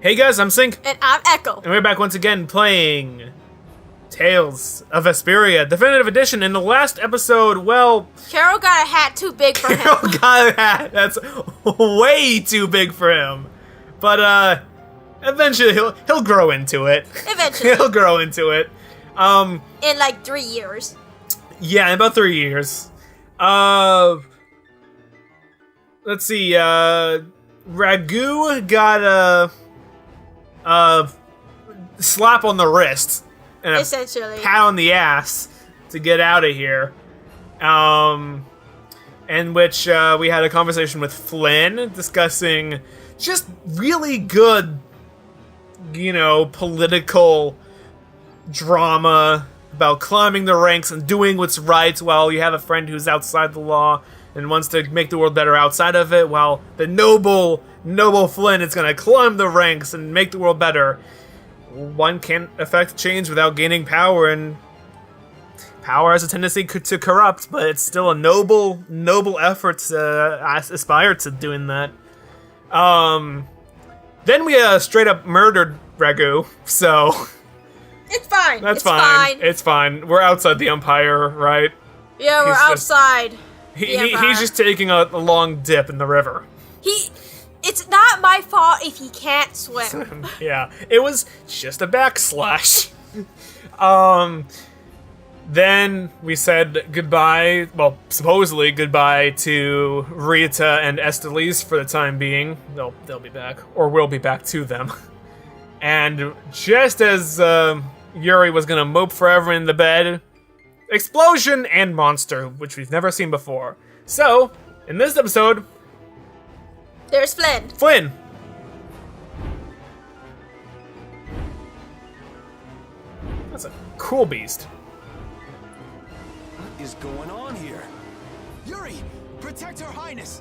Hey guys, I'm Sync. And I'm Echo. And we're back once again playing Tales of Vesperia, Definitive Edition. In the last episode, well... Carol got a hat too big for him. Carol got a hat that's way too big for him. But, eventually he'll grow into it. Eventually. He'll grow into it. In like 3 years. Yeah, in about 3 years. Let's see, Ragu got a slap on the wrist and a Essentially. pat on the ass to get out of here. In which we had a conversation with Flynn discussing just really good, political drama about climbing the ranks and doing what's right while you have a friend who's outside the law and wants to make the world better outside of it, while the noble Flynn is going to climb the ranks and make the world better. One can't affect change without gaining power, and power has a tendency to corrupt, but it's still a noble effort to aspire to doing that. Then we straight up murdered Ragu, so... It's fine. That's fine. It's fine. We're outside the Empire, right? Yeah, we're outside. He's just taking a long dip in the river. It's not my fault if he can't swim. Yeah, it was just a backslash. Then we said goodbye, well, supposedly goodbye to Rita and Estelise for the time being. They'll be back, or we'll be back to them. And just as Yuri was gonna mope forever in the bed, explosion and monster, which we've never seen before. So, in this episode... There's Flynn. Flynn! That's a cool beast. What is going on here? Yuri, protect Her Highness!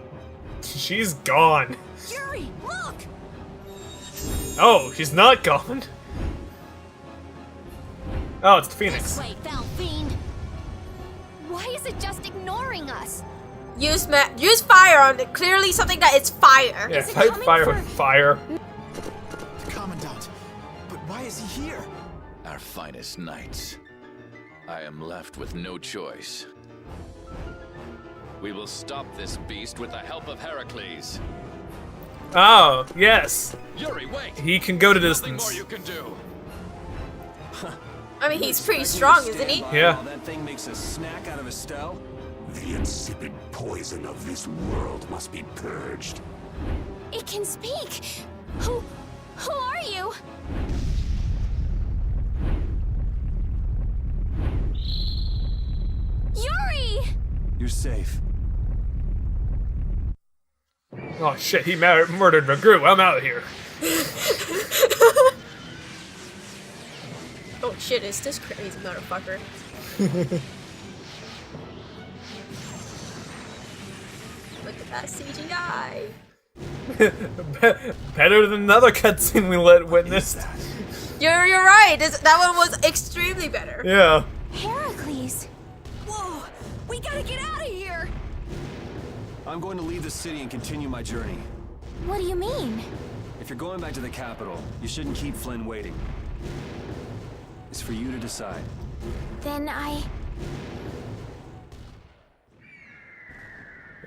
She's gone. Yuri, look! Oh, she's not gone. Oh, it's the Phoenix. This way, foul fiend. Why is it just ignoring us? Use fire on it. Clearly something that is fire. Yeah, Is it fight coming fire for- with fire. The Commandant. But why is he here? Our finest knights. I am left with no choice. We will stop this beast with the help of Heracles. Oh, yes. Yuri, wait! He can go to Nothing distance. more you can do. I mean, he's pretty strong, isn't he? Yeah. That thing makes a snack out of Estelle? The insipid poison of this world must be purged. It can speak. Who are you? Yuri! You're safe. Oh shit, he murdered Ragu. I'm out of here. Oh shit, is this crazy motherfucker? Look at that CGI. Better than another cutscene we witnessed. You're right. That one was extremely better. Yeah. Heracles. Whoa, we gotta get out of here. I'm going to leave the city and continue my journey. What do you mean? If you're going back to the capital, you shouldn't keep Flynn waiting. It's for you to decide. Then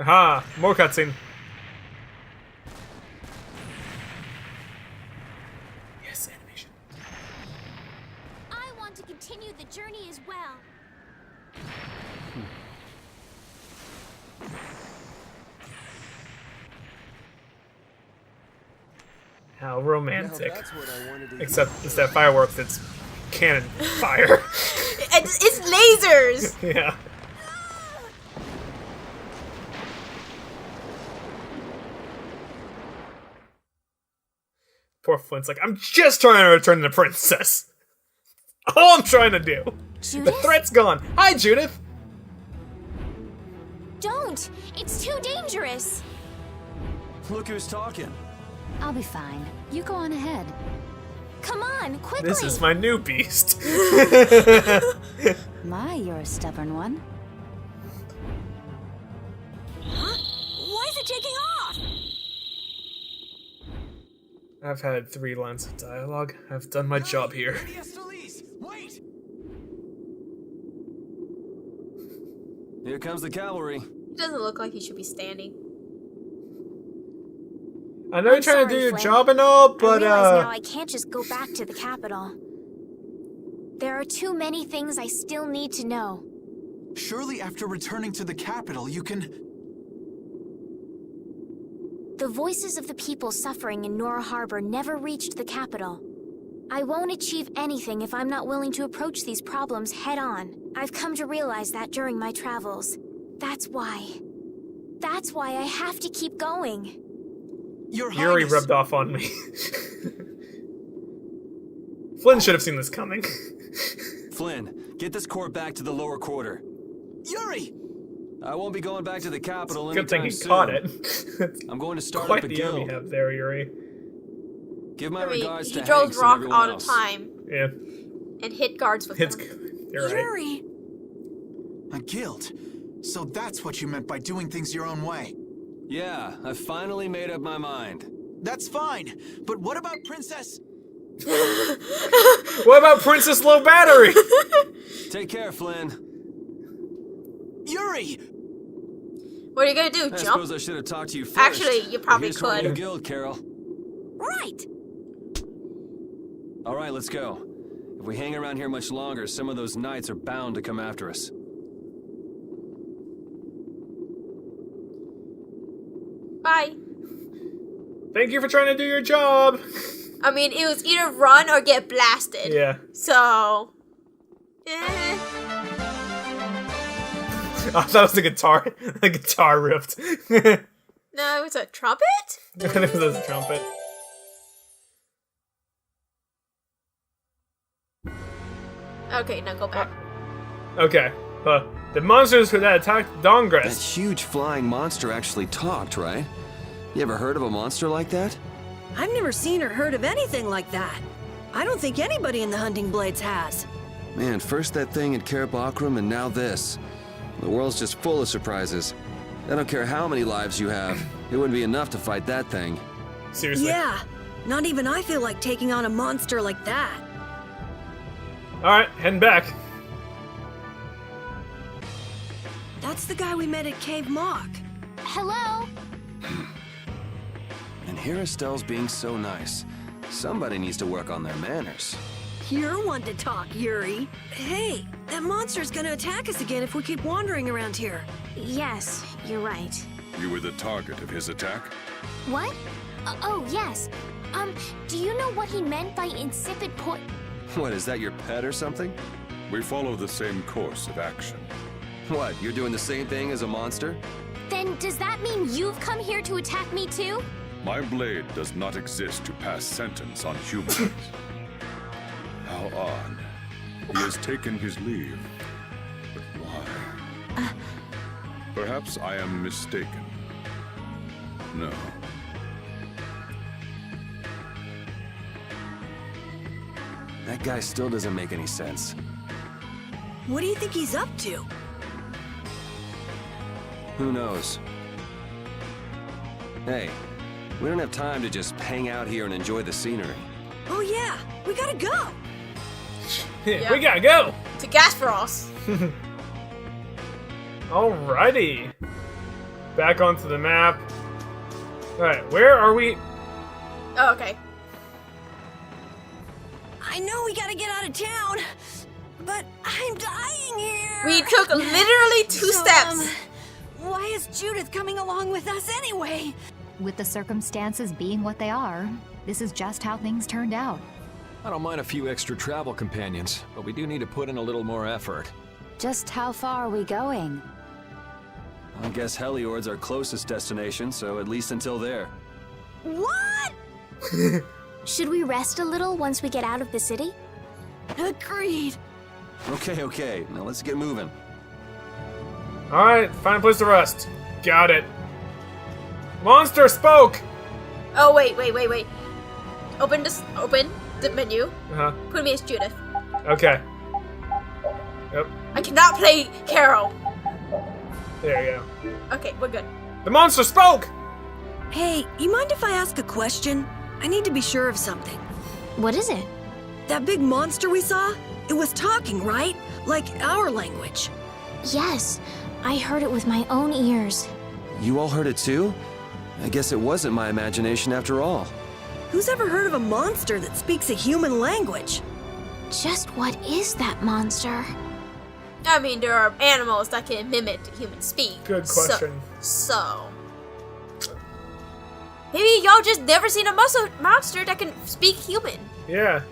Aha, more cutscene. Yes, animation. I want to continue the journey as well. How romantic. That's what I wanted to Except instead of fireworks, it's cannon fire. It's lasers. Yeah. Poor Flynn's like, I'm just trying to return the princess. All I'm trying to do. The Judith? threat's gone. Hi, Judith. Don't! It's too dangerous. Look who's talking. I'll be fine. You go on ahead. Come on, quickly! This is my new beast. My, you're a stubborn one. Why is it taking off? I've had 3 lines of dialogue. I've done my job here. Wait! Here comes the cavalry. He doesn't look like he should be standing. I know you're trying to do your job and all, but I realize now I can't just go back to the capital. There are too many things I still need to know. Surely after returning to the capital, you can... The voices of the people suffering in Nora Harbor never reached the capital. I won't achieve anything if I'm not willing to approach these problems head-on. I've come to realize that during my travels. That's why I have to keep going. Your Yuri Highness... rubbed off on me. Flynn should have seen this coming. Flynn, get this corps back to the lower quarter. Yuri! I won't be going back to the capital Good thing anytime he soon. caught it. I'm going to start Quite up a the army you guild. have there, Yuri. Give my I mean, regards he to draws Hanks and rock everyone all the else. time Yeah, and hit guards with it's them. good. You're right. Yuri! A guild. So that's what you meant by doing things your own way. Yeah, I finally made up my mind. That's fine, but what about Princess... What about Princess Low Battery? Take care, Flynn. Yuri! What are you gonna do? I Jump? suppose I should have talked to you first. Actually, you probably Here's to our could. new guild, Carol. Right! All right, let's go. If we hang around here much longer, some of those knights are bound to come after us. Bye. Thank you for trying to do your job. I mean, it was either run or get blasted. Yeah. So... Oh, that was the guitar. The guitar ripped. No, it was a trumpet? It was a trumpet. Okay, now go back. Okay. The monsters that attacked That Dongress. huge flying monster actually talked, right? You ever heard of a monster like that? I've never seen or heard of anything like that. I don't think anybody in the Hunting Blades has. Man, first that thing at Karabakram and now this. The world's just full of surprises. I don't care how many lives you have, it wouldn't be enough to fight that thing. Seriously. Yeah, not even I feel like taking on a monster like that. Alright, heading back. That's the guy we met at Cave Mock. Hello? And here Estelle's being so nice. Somebody needs to work on their manners. You're one to talk, Yuri. Hey, that monster's gonna attack us again if we keep wandering around here. Yes, you're right. You were the target of his attack? What? Oh, yes. Do you know what he meant by insipid What, is that your pet or something? We follow the same course of action. What, you're doing the same thing as a monster? Then does that mean you've come here to attack me too? My blade does not exist to pass sentence on humans. How odd. He has taken his leave. But why? Perhaps I am mistaken. No. That guy still doesn't make any sense. What do you think he's up to? Who knows? Hey, we don't have time to just hang out here and enjoy the scenery. Oh yeah, we gotta go. Yeah. We gotta go. To Gasparos. Alrighty. Back onto the map. Alright, where are we? Oh, okay. I know we gotta get out of town, but I'm dying here. We took literally 2 steps. Why is Judith coming along with us anyway? With the circumstances being what they are, this is just how things turned out. I don't mind a few extra travel companions, but we do need to put in a little more effort. Just how far are we going? I guess Heliord's our closest destination, so at least until there. What? Should we rest a little once we get out of the city? Agreed. Okay, now let's get moving. Alright, find a place to rest. Got it. Monster spoke! Oh, wait. Open the menu. Uh-huh. Put me as Judith. Okay. Yep. I cannot play Carol. There you go. Okay, we're good. The monster spoke! Hey, you mind if I ask a question? I need to be sure of something. What is it? That big monster we saw? It was talking, right? Like our language. Yes, I heard it with my own ears. You all heard it too? I guess it wasn't my imagination after all. Who's ever heard of a monster that speaks a human language? Just what is that monster? I mean, there are animals that can mimic human speak. Good question. So maybe y'all just never seen a monster that can speak human. Yeah.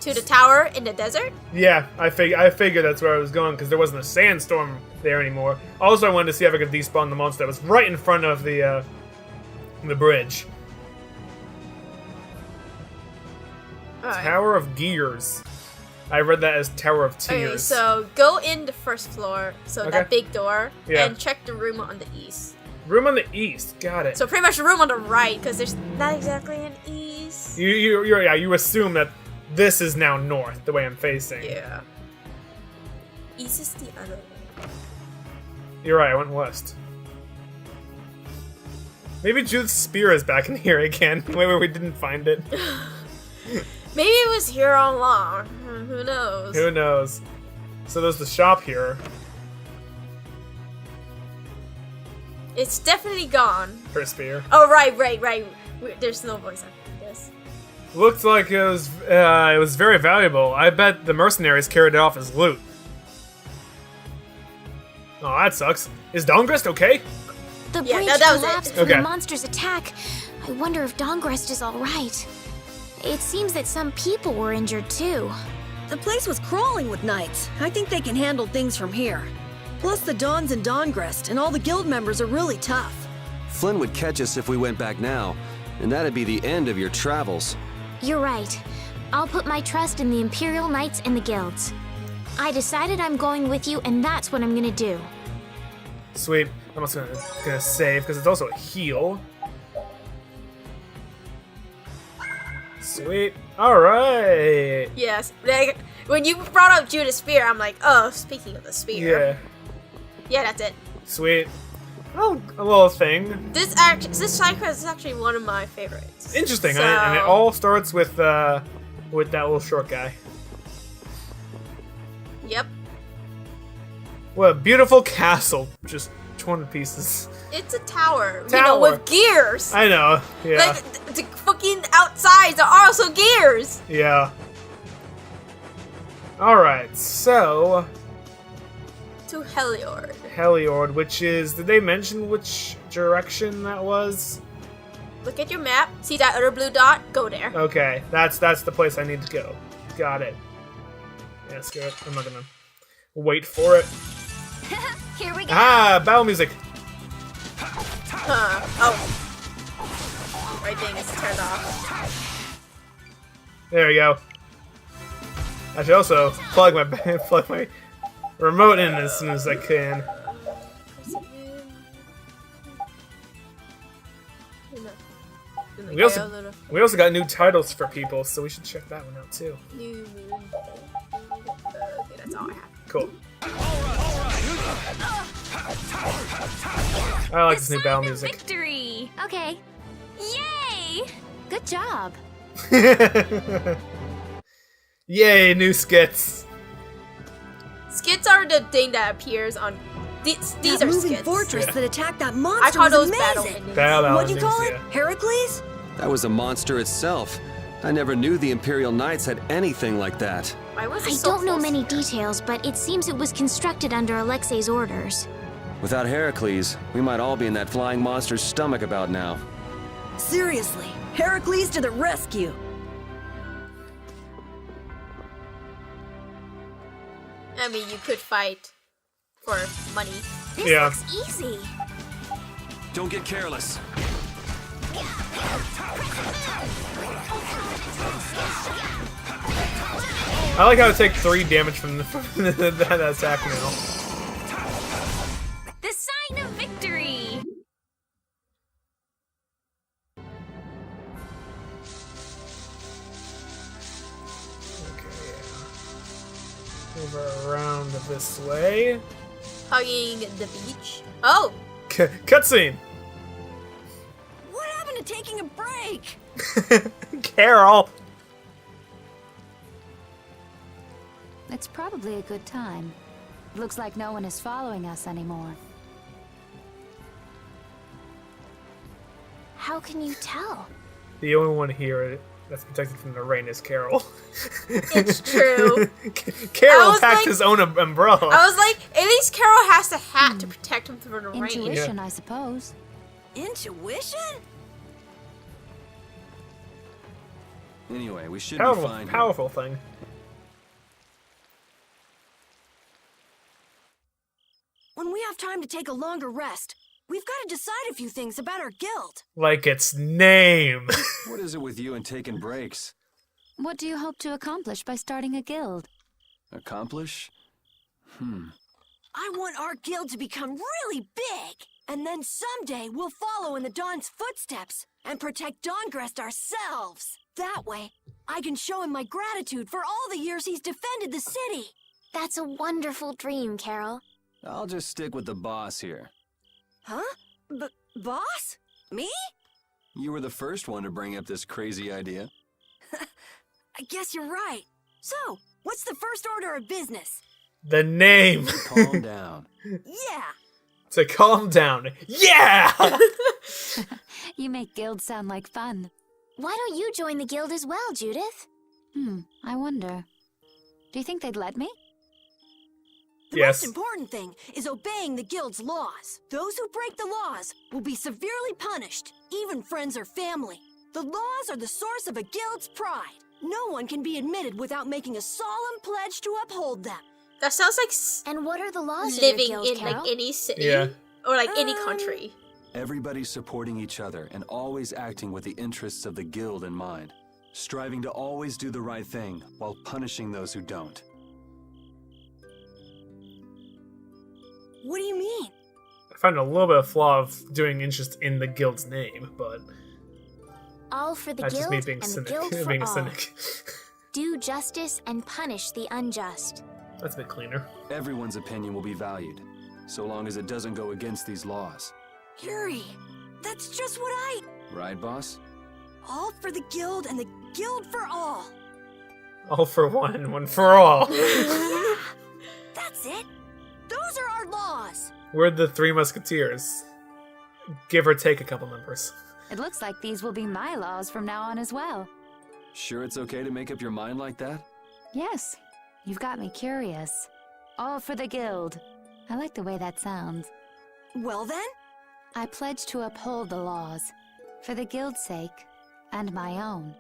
To the tower in the desert? Yeah, I figured that's where I was going because there wasn't a sandstorm there anymore. Also, I wanted to see if I could despawn the monster that was right in front of the bridge. Alright. Tower of Gears. I read that as Tower of Tears. Okay, so go in the first floor, so Okay. that big door, Yeah. and check the room on the east. Room on the east. Got it. So pretty much the room on the right, because there's not exactly an east. You assume that this is now north, the way I'm facing. Yeah. East is the other way. You're right, I went west. Maybe Judith's spear is back in here again, where we didn't find it. Maybe it was here all along. Who knows? Who knows? So there's the shop here. It's definitely gone. Her spear. Oh, right. There's no voice after this. Looked like it was very valuable. I bet the mercenaries carried it off as loot. Oh, that sucks. Is Dongrest okay? The Yeah, bridge that was it. collapsed from Okay. the monster's attack. I wonder if Dongrest is all right. It seems that some people were injured too. The place was crawling with knights. I think they can handle things from here. Plus the Dons and Dongrest and all the guild members are really tough. Flynn would catch us if we went back now, and that'd be the end of your travels. You're right. I'll put my trust in the Imperial Knights and the guilds. I decided I'm going with you, and that's what I'm gonna do. Sweet. I'm also gonna save because it's also a heal. Sweet. Alright. Yes. Like, when you brought up Judas' spear, I'm like, oh, speaking of the spear. Yeah. Yeah, that's it. Sweet. Oh, a little thing. This side quest is actually one of my favorites. Interesting, So- and it all starts with that little short guy. Yep. What a beautiful castle, just torn to pieces. It's a tower. You Tower. know, with gears. I know, yeah. Like, the fucking outsides are also gears. Yeah. Alright, so To Heliord. Heliord, which is, did they mention which direction that was? Look at your map. See that other blue dot? Go there. Okay, that's the place I need to go. Got it. Yeah, screw it. I'm not gonna wait for it. Here we go. Ah, battle music. Oh. My thing is turned off. There we go. I should also plug my remote in as soon as I can. We also got new titles for people, so we should check that one out too. Okay, that's all I have. Cool. I like this new battle music. Victory. Okay. Yay! Good job. Yay, new skits. Skits are the thing that appears on. These That are moving skits. fortress Yeah. that attacked that monster I call was those battle amazing. endings. Battle What'd you endings, call it? yeah. Heracles? That was a monster itself. I never knew the Imperial Knights had anything like that. Why was it I so don't know close many here? details, but it seems it was constructed under Alexei's orders. Without Heracles, we might all be in that flying monster's stomach about now. Seriously, Heracles to the rescue. I mean, you could fight for money. This Yeah. looks easy. Don't get careless. I like how I take 3 damage from that attack now. The sign of victory. Okay, yeah. Move around this way. Hugging the beach. Oh, Cutscene. What happened to taking a break. Carol! It's probably a good time. Looks like no one is following us anymore. How can you tell? The only one here that's protected from the rain is Carol. It's true. Carol was packed like- his own umbrella. I was like, at least Carol has the hat to protect him from the rain. Intuition, Yeah. I suppose. Intuition? Anyway, we should be Powerful, fine here. powerful thing. When we have time to take a longer rest, we've got to decide a few things about our guild. Like its name. What is it with you and taking breaks? What do you hope to accomplish by starting a guild? Accomplish? I want our guild to become really big, and then someday we'll follow in the Dawn's footsteps and protect Dawngrest ourselves. That way, I can show him my gratitude for all the years he's defended the city. That's a wonderful dream, Carol. I'll just stick with the boss here. Huh? Boss? Me? You were the first one to bring up this crazy idea. I guess you're right. So, what's the first order of business? The name. Calm down. Yeah! To calm down. Yeah! You make guilds sound like fun. Why don't you join the guild as well, Judith? I wonder. Do you think they'd let me? The Yes. most important thing is obeying the guild's laws. Those who break the laws will be severely punished, even friends or family. The laws are the source of a guild's pride. No one can be admitted without making a solemn pledge to uphold them. That sounds like And what are the laws of living your guild, in Carol? like any city Yeah. or like any country. Everybody supporting each other and always acting with the interests of the guild in mind. Striving to always do the right thing while punishing those who don't. What do you mean? I found a little bit of flaw of doing interest in the guild's name, but All for the that's just guild me and being the cynic. guild for Being a all. cynic. Do justice and punish the unjust. That's a bit cleaner. Everyone's opinion will be valued, so long as it doesn't go against these laws. Yuri, that's just what I... Right, boss? All for the guild and the guild for all. All for one and one for all. That's it. Those are our laws. We're the Three Musketeers. Give or take a couple members. It looks like these will be my laws from now on as well. Sure it's okay to make up your mind like that? Yes, you've got me curious. All for the guild. I like the way that sounds. Well then, I pledge to uphold the laws, for the guild's sake, and my own.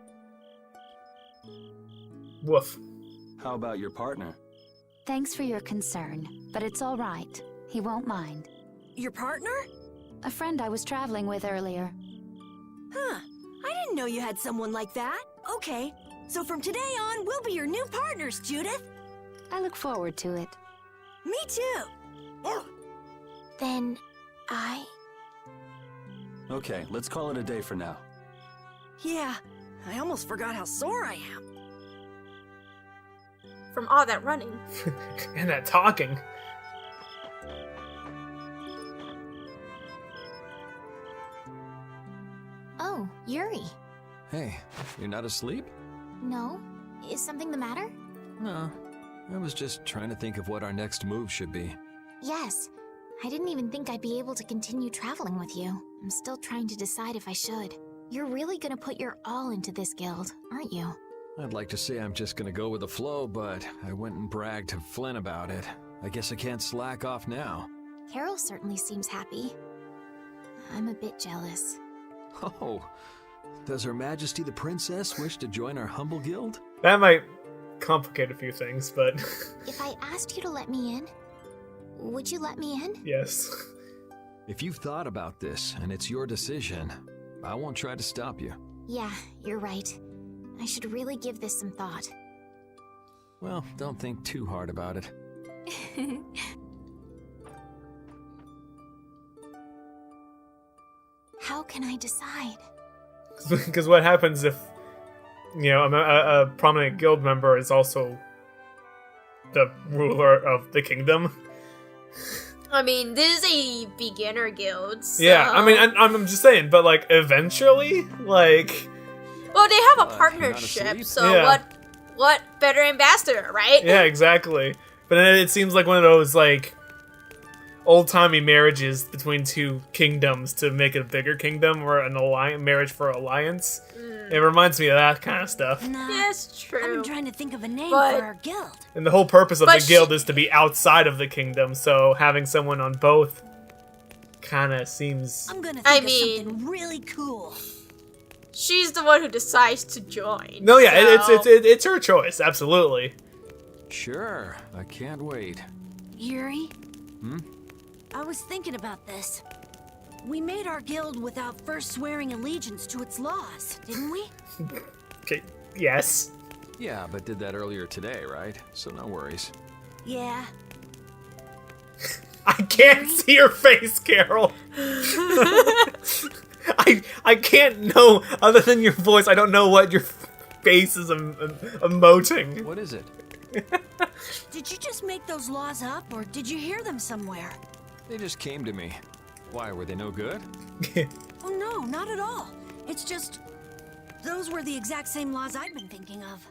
Woof. How about your partner? Thanks for your concern, but it's all right. He won't mind. your partner? A friend I was traveling with earlier. Huh. I didn't know you had someone like that. Okay. So from today on, we'll be your new partners, Judith. I look forward to it. Me too. Then I... Okay, let's call it a day for now. Yeah, I almost forgot how sore I am. From all that running. And that talking. Oh, Yuri. Hey, you're not asleep? No? Is something the matter? No. I was just trying to think of what our next move should be. Yes. I didn't even think I'd be able to continue traveling with you. I'm still trying to decide if I should. You're really gonna put your all into this guild, aren't you? I'd like to say I'm just gonna go with the flow, but I went and bragged to Flynn about it. I guess I can't slack off now. Carol certainly seems happy. I'm a bit jealous. Oh, does Her Majesty the Princess wish to join our humble guild? That might complicate a few things, but If I asked you to let me in, would you let me in? yes. If you've thought about this and it's your decision, I won't try to stop you. Yeah, you're right. I should really give this some thought. Well, don't think too hard about it. How can I decide? Because what happens if, you know, a prominent guild member is also the ruler of the kingdom? I mean, this is a beginner guild. So... Yeah, I mean, I'm just saying, but like eventually, like. Well, they have a partnership, so yeah. what better ambassador, right? Yeah, exactly. But then it seems like one of those like old-timey marriages between two kingdoms to make a bigger kingdom, or an marriage for alliance. It reminds me of that kind of stuff. Nah, Yeah, it's true. I've been trying to think of a name But- for our guild. And the whole purpose of the But guild is to be outside of the kingdom, so having someone on both kind of seems. I'm gonna think I of mean- something really cool. She's the one who decides to join. No, yeah, so- it's her choice, absolutely. Sure, I can't wait. Yuri? I was thinking about this. We made our guild without first swearing allegiance to its laws, didn't we? Okay, yes. Yeah, but did that earlier today, right? So no worries. Yeah. I can't see your face, Carol. I can't know other than your voice. I don't know what your face is emoting. What is it? Did you just make those laws up, or did you hear them somewhere? They just came to me. Why, were they no good? Oh no, not at all. It's just... those were the exact same laws I've been thinking of.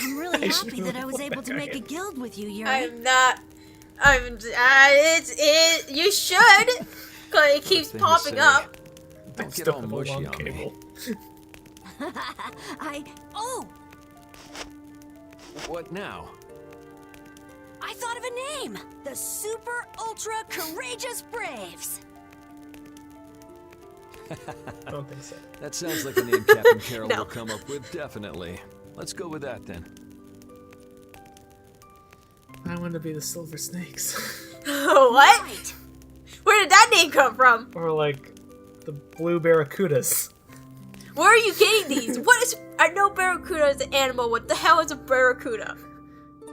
I'm really happy that I was able to make a guild with you, Yuri. I'm not. You should. Cause it keeps thing to popping say. up. Don't get Stuck all with a mushy long on me. cable. Oh! What now? I thought of a name! The Super Ultra Courageous Braves! I don't think so. That sounds like a name Captain Carol No. will come up with, definitely. Let's go with that then. I want to be the Silver Snakes. What? Right. Where did that name come from? Or like the Blue Barracudas. Where are you getting these? What is? I know barracuda is an animal. What the hell is a barracuda?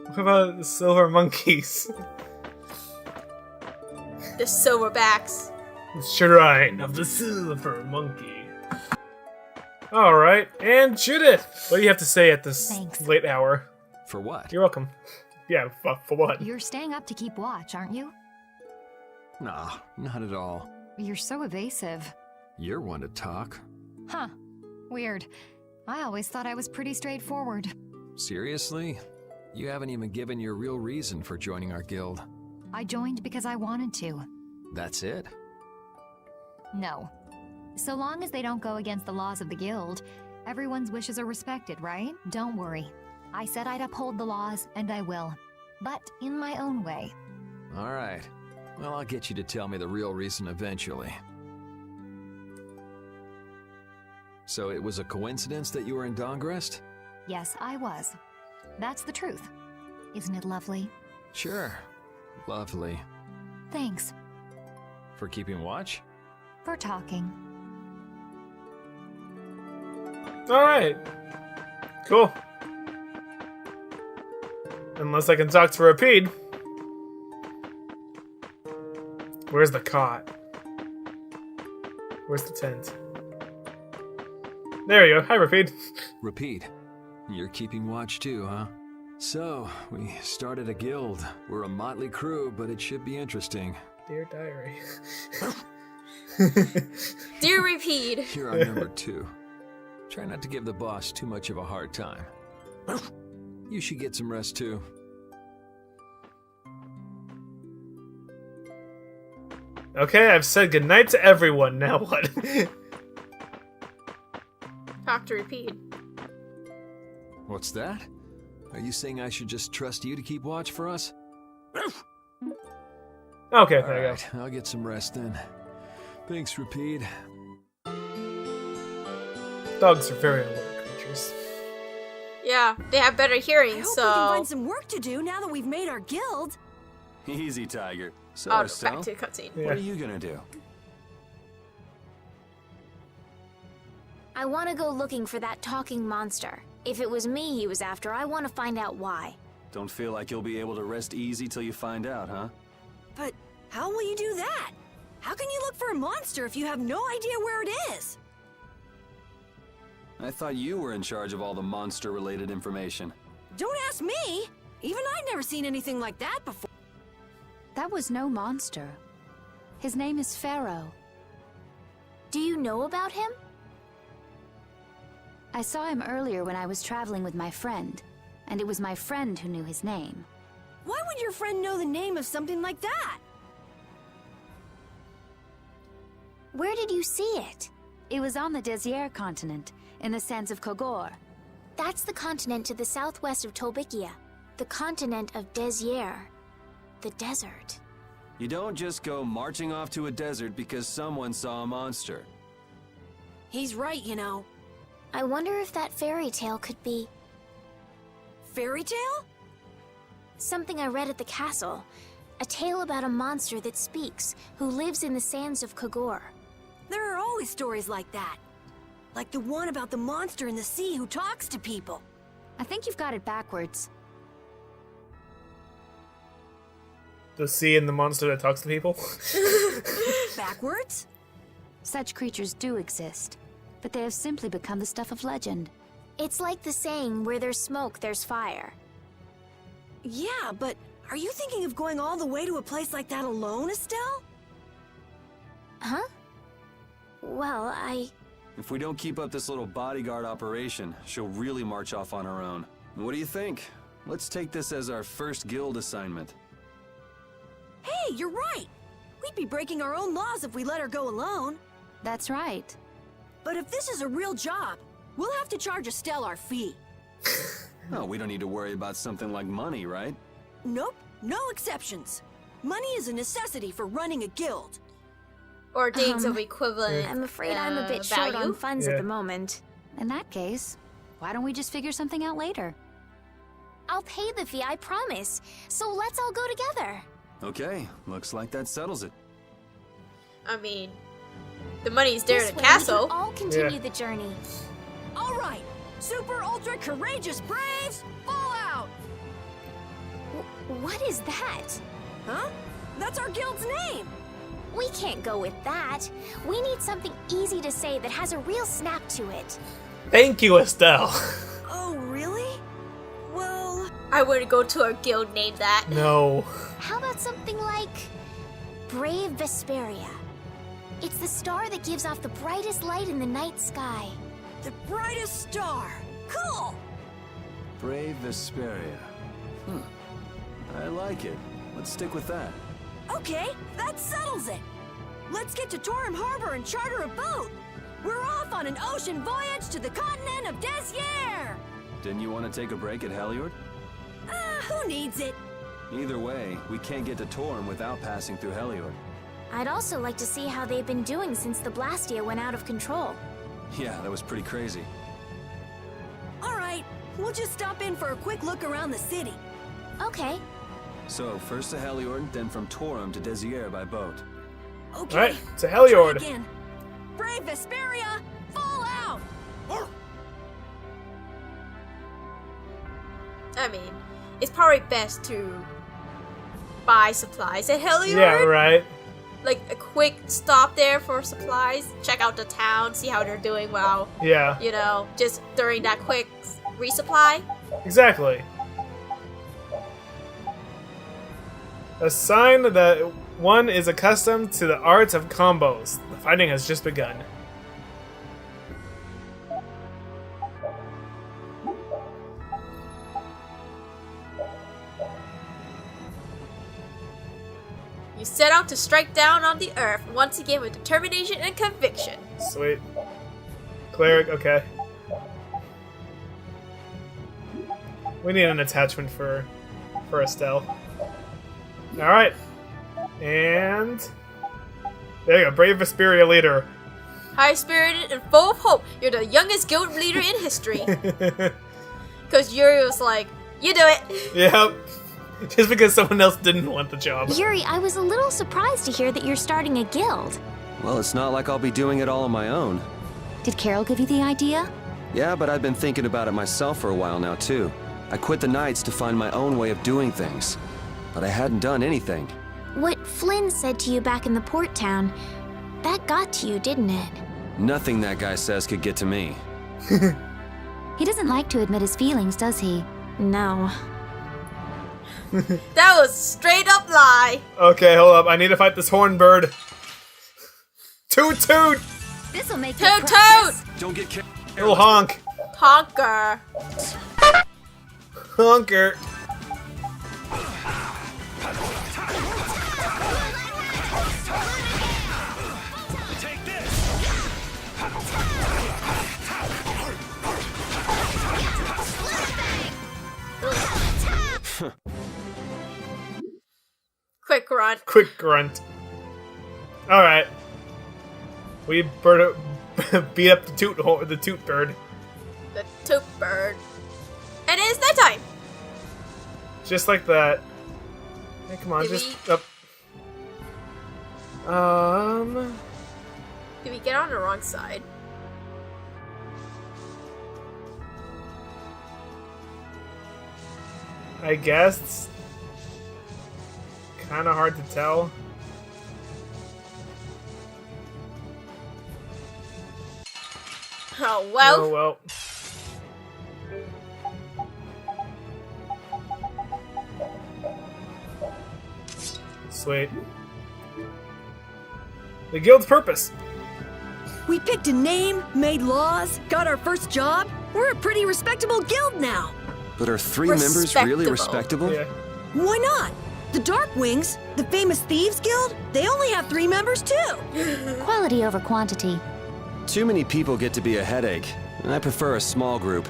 What about the Silver Monkeys? The silverbacks. The Shrine of the Silver Monkey. Alright, and Judith! What do you have to say at this Thanks. late hour? For what? You're welcome. Yeah, for what? You're staying up to keep watch, aren't you? Nah, not at all. You're so evasive. You're one to talk. Huh. Weird. I always thought I was pretty straightforward. Seriously? You haven't even given your real reason for joining our guild. I joined because I wanted to. That's it? No. So long as they don't go against the laws of the guild, everyone's wishes are respected, right? Don't worry. I said I'd uphold the laws, and I will. But in my own way. Alright. Well, I'll get you to tell me the real reason eventually. So it was a coincidence that you were in Dongrest? Yes, I was. That's the truth. Isn't it lovely? Sure. Lovely. Thanks. For keeping watch? For talking. Alright. Cool. Unless I can talk to Rapide. Where's the cot? Where's the tent? There you go. Hi, Rapide. Repeat. You're keeping watch too, huh? So, we started a guild. We're a motley crew, but it should be interesting. Dear diary. Dear Repeat. You're our number 2. Try not to give the boss too much of a hard time. You should get some rest too. Okay, I've said goodnight to everyone. Now what? Talk to Repeat. What's that? Are you saying I should just trust you to keep watch for us? Okay, there you Alright, I'll get some rest then. Thanks, Repeat. go. Dogs are very alert creatures. Yeah, they have better I hearing, hope so. we can find some work to do now that we've made our guild. Easy, Tiger. So, Oh, back Estelle, to the cutscene. what are you gonna do? I want to go looking for that talking monster. If it was me he was after, I want to find out why. Don't feel like you'll be able to rest easy till you find out, huh? But how will you do that? How can you look for a monster if you have no idea where it is? I thought you were in charge of all the monster-related information. Don't ask me! Even I've never seen anything like that before. That was no monster. His name is Pharaoh. Do you know about him? I saw him earlier when I was traveling with my friend, and it was my friend who knew his name. Why would your friend know the name of something like that? Where did you see it? It was on the Desier continent, in the sands of Kogor. That's the continent to the southwest of Tolbikia. The continent of Desier. The desert. You don't just go marching off to a desert because someone saw a monster. He's right, you know. I wonder if that fairy tale could be... Fairy tale? something I read at the castle. A tale about a monster that speaks, who lives in the sands of Kogor. There are always stories like that. Like the one about the monster in the sea who talks to people. I think you've got it backwards. The sea and the monster that talks to people? Backwards? Such creatures do exist, but they have simply become the stuff of legend. It's like the saying, where there's smoke, there's fire. Yeah, but are you thinking of going all the way to a place like that alone, Estelle? Huh? Well, If we don't keep up this little bodyguard operation, she'll really march off on her own. What do you think? Let's take this as our first guild assignment. Hey, you're right! We'd be breaking our own laws if we let her go alone. That's right. But if this is a real job, we'll have to charge Estelle our fee. Oh, we don't need to worry about something like money, right? Nope, no exceptions. Money is a necessity for running a guild. Or days of equivalent. I'm afraid I'm a bit short on funds at the moment. In that case, why don't we just figure something out later? I'll pay the fee, I promise. So let's all go together. Okay, looks like that settles it. I mean, the money's there This at way the castle. we can all continue the journey. All right, super ultra courageous braves, fall out! What is that? Huh? That's our guild's name! We can't go with that. We need something easy to say that has a real snap to it. Thank you, Estelle. Oh, really? Well... I wouldn't go to a guild named that. No. How about something like Brave Vesperia? It's the star that gives off the brightest light in the night sky. The brightest star! Cool! Brave Vesperia. I like it. Let's stick with that. Okay, that settles it! Let's get to Torim Harbor and charter a boat! We're off on an ocean voyage to the continent of Desier! Didn't you want to take a break at Heliord? Who needs it? Either way, we can't get to Torim without passing through Heliord. I'd also like to see how they've been doing since the Blastia went out of control. Yeah, that was pretty crazy. Alright, we'll just stop in for a quick look around the city. Okay. So, first to Heliord, then from Torim to Desier by boat. Okay. Alright, to I'll try Heliord. again. Brave Vesperia, fall out! I mean, it's probably best to buy supplies at Heliord. Yeah, right. Like a quick stop there for supplies, check out the town, see how they're doing well. Yeah, You know, just during that quick resupply. exactly. A sign that one is accustomed to the arts of combos. The fighting has just begun. You set out to strike down on the earth, once again with determination and conviction. Sweet. Cleric, okay. We need an attachment for Estelle. Alright. And there you go, Brave Vesperia leader. High-spirited and full of hope, you're the youngest guild leader in history. Because Yuri was like, you do it. Yep. Just because someone else didn't want the job. Yuri, I was a little surprised to hear that you're starting a guild. Well, it's not like I'll be doing it all on my own. Did Carol give you the idea? Yeah, but I've been thinking about it myself for a while now, too. I quit the Knights to find my own way of doing things. But I hadn't done anything. What Flynn said to you back in the port town, that got to you, didn't it? Nothing that guy says could get to me. He doesn't like to admit his feelings, does he? No. That was straight up lie. Okay, hold up. I need to fight this horn bird. Toot toot! This'll make Toot you toot! practice. Don't get Little honk. Honker. Honker. Quick grunt. Quick grunt. Alright. We beat up the toot bird. The toot bird. And it is nighttime. Just like that. Hey, come on, Did just up. Did we get on the wrong side? I guess it's kind of hard to tell. Oh well. Oh well. Sweet. The guild's purpose. We picked a name, made laws, got our first job. We're a pretty respectable guild now. But are 3 members really respectable? Yeah. Why not? The Dark Wings, the famous thieves guild, they only have 3 members too. Quality over quantity. Too many people get to be a headache, and I prefer a small group.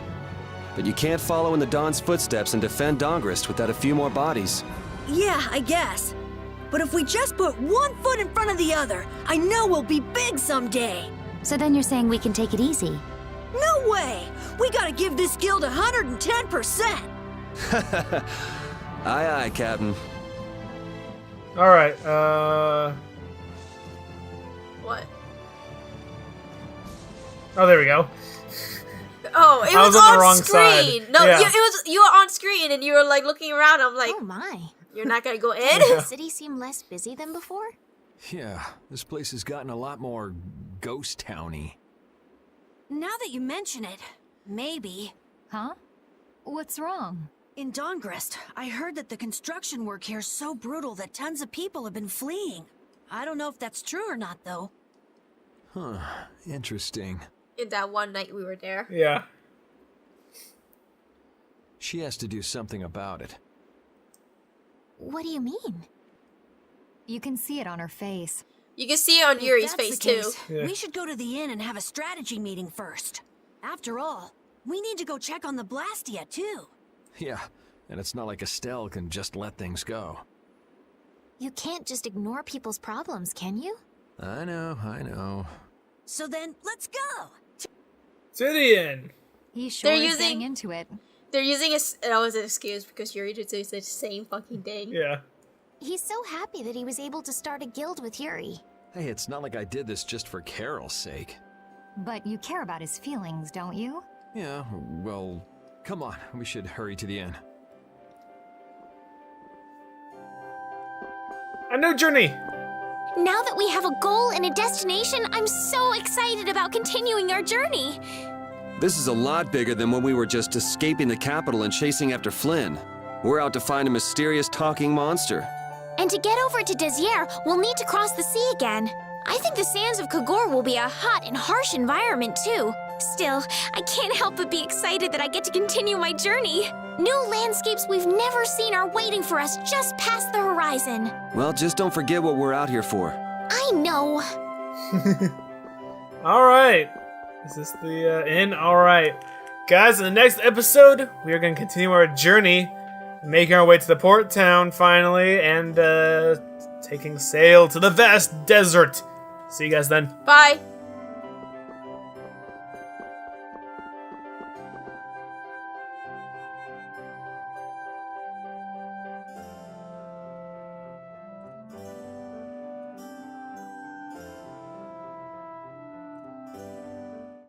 But you can't follow in the Dawn's footsteps and defend Dongrist without a few more bodies. Yeah, I guess. But if we just put one foot in front of the other, I know we'll be big someday. So then you're saying we can take it easy? No way! We gotta give this guild 110%! Aye, aye, Captain. Alright, What? oh, there we go. Oh, it I was was on the on wrong screen. side. No, Yeah. you were on screen and you were like looking around. I'm like, Oh my. you're not gonna go in? Does the city seem less busy than before? Yeah, this place has gotten a lot more ghost towny. Now that you mention it, maybe. Huh? What's wrong? In Dongrist, I heard that the construction work here is so brutal that tons of people have been fleeing. I don't know if that's true or not, though. Huh, interesting. In that one night we were there. Yeah. She has to do something about it. What do you mean? You can see it on her face. You can see it on If Yuri's that's face the too. case, Yeah. we should go to the inn and have a strategy meeting first. After all, we need to go check on the Blastia, too. Yeah, and it's not like Estelle can just let things go. You can't just ignore people's problems, can you? I know. So then, let's go! Sidian! He sure They're is using- getting into it. They're using that was an excuse because Yuri did say the same fucking thing. Yeah. He's so happy that he was able to start a guild with Yuri. Hey, it's not like I did this just for Carol's sake. But you care about his feelings, don't you? Yeah, well, come on, we should hurry to the inn. A new journey! Now that we have a goal and a destination, I'm so excited about continuing our journey. This is a lot bigger than when we were just escaping the capital and chasing after Flynn. We're out to find a mysterious talking monster. And to get over to Desier, we'll need to cross the sea again. I think the sands of Kagor will be a hot and harsh environment, too. Still, I can't help but be excited that I get to continue my journey. New landscapes we've never seen are waiting for us just past the horizon. Well, just don't forget what we're out here for. I know. Alright. Is this the inn? Alright. Guys, in the next episode, we are going to continue our journey, making our way to the port town finally, and taking sail to the vast desert. See you guys then. Bye.